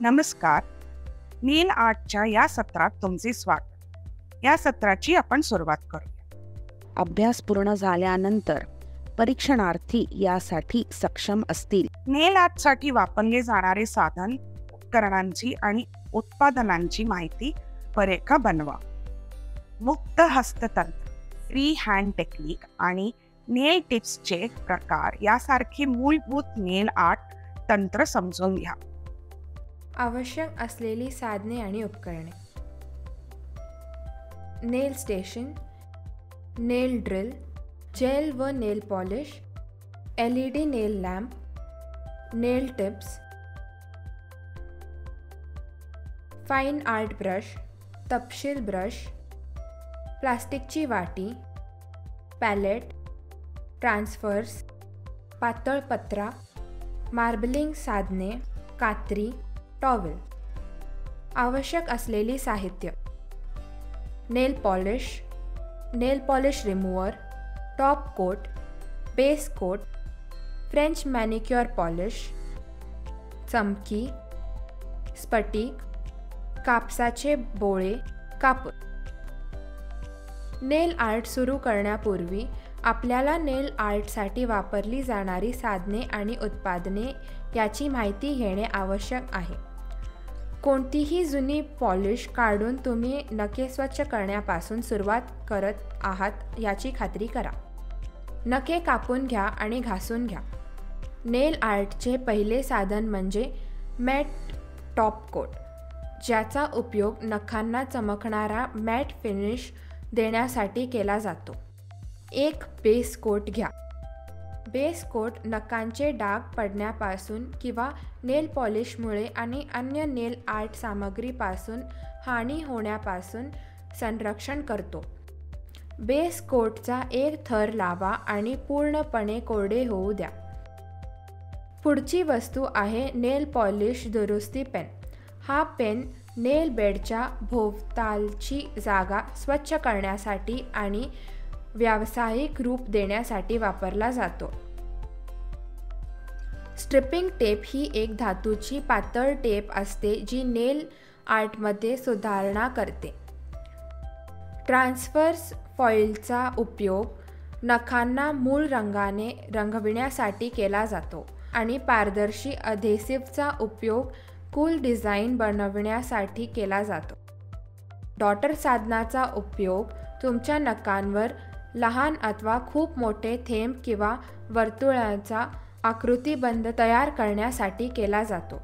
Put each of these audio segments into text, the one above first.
नमस्कार. नेल आर्टच्या या सत्रात तुमचे स्वागत. या सत्राची आपण सुरुवात करूया. अभ्यास पूर्ण झाल्यानंतर परीक्षणार्थी यासाठी सक्षम असतील. नेल आर्टसाठी वापरले जाणारे साधन, उपकरणांची आणि उत्पादनांची माहिती परेखा बनवा. मुक्त हस्ततंत्र, फ्री हँड टेक्निक आणि नेल टिप्सचे प्रकार यासारखी मूलभूत नेल आर्ट तंत्र समजून घ्या. आवश्यक असलेली साधने आणि उपकरणे: नेल स्टेशन, नेल ड्रिल, जेल व नेल पॉलिश, LED नेल लॅम्प, नेल टिप्स, फाईन आर्ट ब्रश, तपशील ब्रश, प्लास्टिकची वाटी, पॅलेट, ट्रान्सफर्स, पातळ पत्रा, मार्बलिंग साधने, कात्री, टॉवेल. आवश्यक असलेली साहित्य: nail polish remover, top coat, base coat, French manicure polish, चमकी, स्फटिक, कापसाचे बोळे, कापूर. नेल आर्ट सुरू करण्यापूर्वी आपल्याला नेल आर्टसाठी वापरली जाणारी साधने आणि उत्पादने याची माहिती घेणे आवश्यक आहे. कोणतीही जुनी पॉलिश काढून तुम्ही नखे स्वच्छ करण्यापासून सुरुवात करत आहात याची खात्री करा. नखे कापून घ्या आणि घासून घ्या. नेल आर्टचे पहिले साधन म्हणजे मॅट टॉप कोट, ज्याचा उपयोग नखांना चमकणारा मॅट फिनिश देण्यासाठी केला जातो. एक बेस कोट घ्या. बेस कोट नखांचे डाग पडण्यापासून किंवा नेल पॉलिशमुळे आणि अन्य नेल आर्ट सामग्रीपासून हानी होण्यापासून संरक्षण करतो. बेस कोटचा एक थर लावा आणि पूर्णपणे कोरडे होऊ द्या. पुढची वस्तू आहे नेल पॉलिश दुरुस्ती पेन. हा पेन नेल बेडच्या भोवतालची जागा स्वच्छ करण्यासाठी आणि व्यावसायिक रूप देण्यासाठी वापरला जातो. स्ट्रिपिंग टेप ही एक धातूची पातळ टेप असते जी नेल आर्टमध्ये सुधारणा करते. ट्रान्सफर्स फॉइलचा उपयोग नखांना मूळ रंगाने रंगविण्यासाठी केला जातो आणि पारदर्शी अधेसिव्हचा उपयोग कूल डिझाईन बनवण्यासाठी केला जातो. डॉटर साधनाचा उपयोग तुमच्या नखांवर लहान अथवा खूप मोठे थेंब किंवा वर्तुळाचा आकृतिबंध तयार करण्यासाठी केला जातो.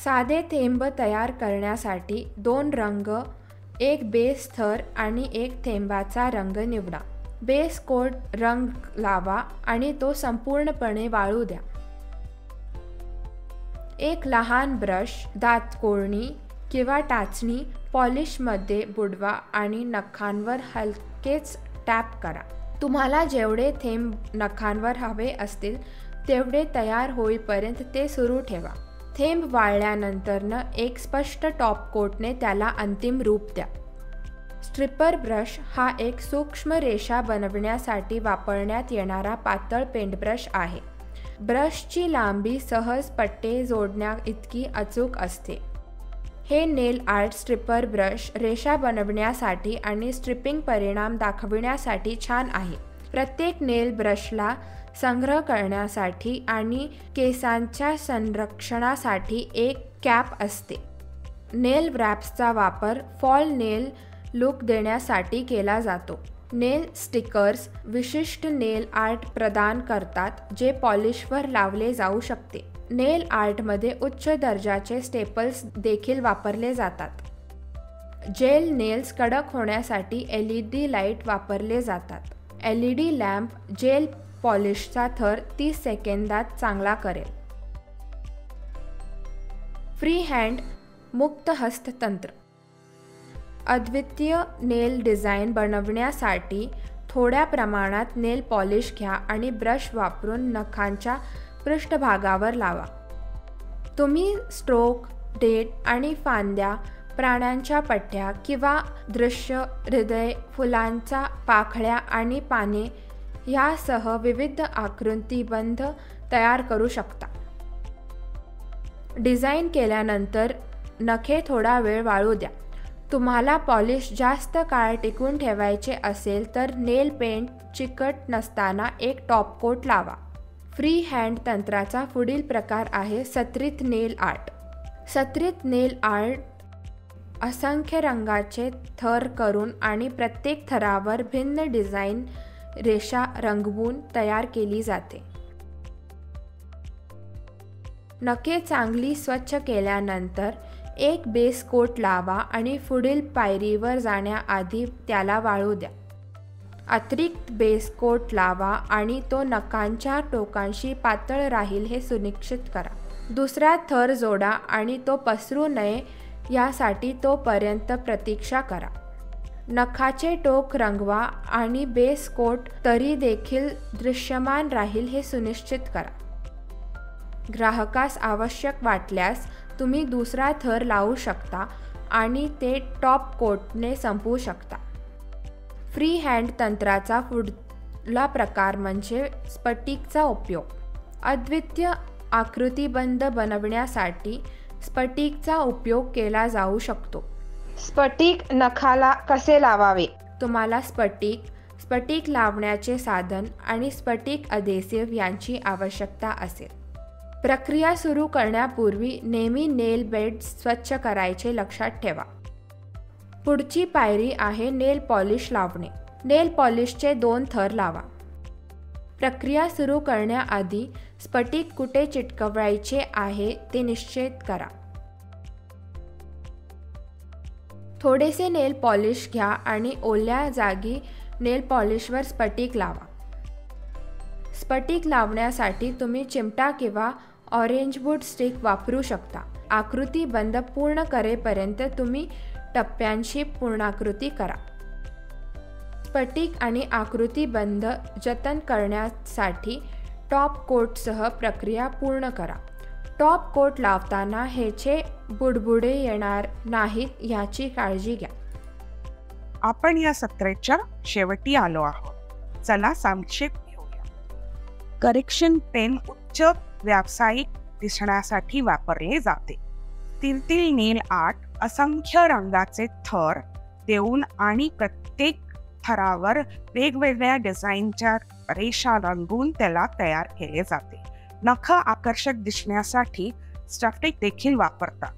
साधे थेंब तयार करण्यासाठी 2 रंग, एक बेस थर आणि एक थेंबाचा रंग निवडा. बेस कोट रंग लावा आणि तो संपूर्णपणे वाळू द्या. एक लहान ब्रश, दातकोळणी किंवा टाचणी पॉलिशमध्ये बुडवा आणि नखांवर हलकेच टॅप करा. तुम्हाला जेवढे थेंब नखांवर हवे असतील तेवढे तयार होईपर्यंत ते सुरू ठेवा. थेंब वाळल्यानंतरनं एक स्पष्ट टॉप कोटने त्याला अंतिम रूप द्या. स्ट्रिपर ब्रश हा एक सूक्ष्म रेषा बनवण्यासाठी वापरण्यात येणारा पातळ पेंटब्रश आहे. ब्रशची लांबी सहज पट्टे जोडण्या इतकी अचूक असते. हे नेल आर्ट स्ट्रिपर ब्रश रेषा बनवण्यासाठी आणि स्ट्रिपिंग परिणाम दाखविण्यासाठी छान आहे. प्रत्येक नेल ब्रशला संग्रह करण्यासाठी आणि केसांच्या संरक्षणासाठी एक कॅप असते. नेल रॅप्सचा वापर फॉल नेल लुक देण्यासाठी केला जातो. नेल स्टिकर्स विशिष्ट नेल आर्ट प्रदान करतात जे पॉलिशवर लावले जाऊ शकते. नेल आर्टमध्ये उच्च दर्जाचे स्टेपल्स देखील वापरले जातात. जेल नेल्स कडक होण्यासाठी LED लाईट वापरले जातात. LED लॅम्प जेल पॉलिशचा थर 30 सेकंदात चांगला करेल. फ्री हँड मुक्त हस्ततंत्र. अद्वितीय नेल डिझाईन बनवण्यासाठी थोड्या प्रमाणात नेल पॉलिश घ्या आणि ब्रश वापरून नखांच्या पृष्ठभागावर लावा. तुम्ही स्ट्रोक, डेट आणि फांद्या, प्राण्यांच्या पट्ट्या किंवा दृश्य, हृदय, फुलांचा पाकळ्या आणि पाने यासह विविध आकृतिबंध तयार करू शकता. डिझाईन केल्यानंतर नखे थोडा वेळ वाळू द्या. तुम्हाला पॉलिश जास्त काळ टिकवून ठेवायचे असेल तर नेल पेंट चिकट नसताना एक टॉप कोट लावा. फ्री हँड तंत्राचा पुढील प्रकार आहे सत्रित नेल आर्ट. सत्रित नेल आर्ट असंख्य रंगाचे थर करून आणि प्रत्येक थरावर भिन्न डिझाईन रेषा रंगवून तयार केली जाते. नखे चांगली स्वच्छ केल्यानंतर एक बेस कोट लावा आणि पुढील पायरीवर जाण्याआधी त्याला वाळू द्या. अतिरिक्त बेस कोट लावा आणि तो नखांच्या टोकांशी पातळ राहील हे सुनिश्चित करा. दुसरा थर जोडा आणि तो पसरू नये यासाठी तोपर्यंत प्रतीक्षा करा. नखाचे टोक रंगवा आणि बेस कोट तरी देखील दृश्यमान राहील हे सुनिश्चित करा. ग्राहकास आवश्यक वाटल्यास तुम्ही दुसरा थर लावू शकता आणि ते टॉप कोटने संपवू शकता. फ्री हँड तंत्राचा पुढला प्रकार म्हणजे स्फटिकचा उपयोग. अद्वितीय आकृतिबंध बनवण्यासाठी स्फटिकचा उपयोग केला जाऊ शकतो. स्फटिक नखाला कसे लावावे? तुम्हाला स्फटिक लावण्याचे साधन आणि स्फटिक अधेसिव्ह यांची आवश्यकता असेल. प्रक्रिया सुरू करण्यापूर्वी नेहमी नेल बेड स्वच्छ करायचे लक्षात ठेवा. पुढची पायरी आहे नेल पॉलिश लावणे. नेल पॉलिशचे 2 थर लावा. प्रक्रिया सुरू करण्याआधी स्फटिक कुठे चिटकवायचे आहे ते निश्चित करा. थोडेसे नेल पॉलिश घ्या आणि ओल्या जागी नेल पॉलिशवर स्फटिक लावा. स्फटिक लावण्यासाठी तुम्ही चिमटा किंवा ऑरेंजवूड स्टिक वापरू शकता. आकृती बंद पूर्ण करेपर्यंत तुम्ही टप्प्यांशी पूर्णाकृती करा. स्फटिक आणि आकृती बंद जतन करण्यासाठी टॉप कोटसह प्रक्रिया पूर्ण करा. टॉप कोट लावताना ह्याचे बुडबुडे येणार नाहीत याची काळजी घ्या. आपण या सत्राच्या शेवटी आलो आहोत. चला संक्षेप घेऊया. करेक्शन पेन उच्च व्यावसायिक दिसण्यासाठी वापरले जाते. तिरतील नेल आर्ट असंख्य रंगाचे थर देऊन आणि प्रत्येक थरावर वेगवेगळ्या डिझाईनच्या रेषा रंगवून त्याला तयार केले जाते. नख आकर्षक दिसण्यासाठी स्फटिक देखील वापरतात.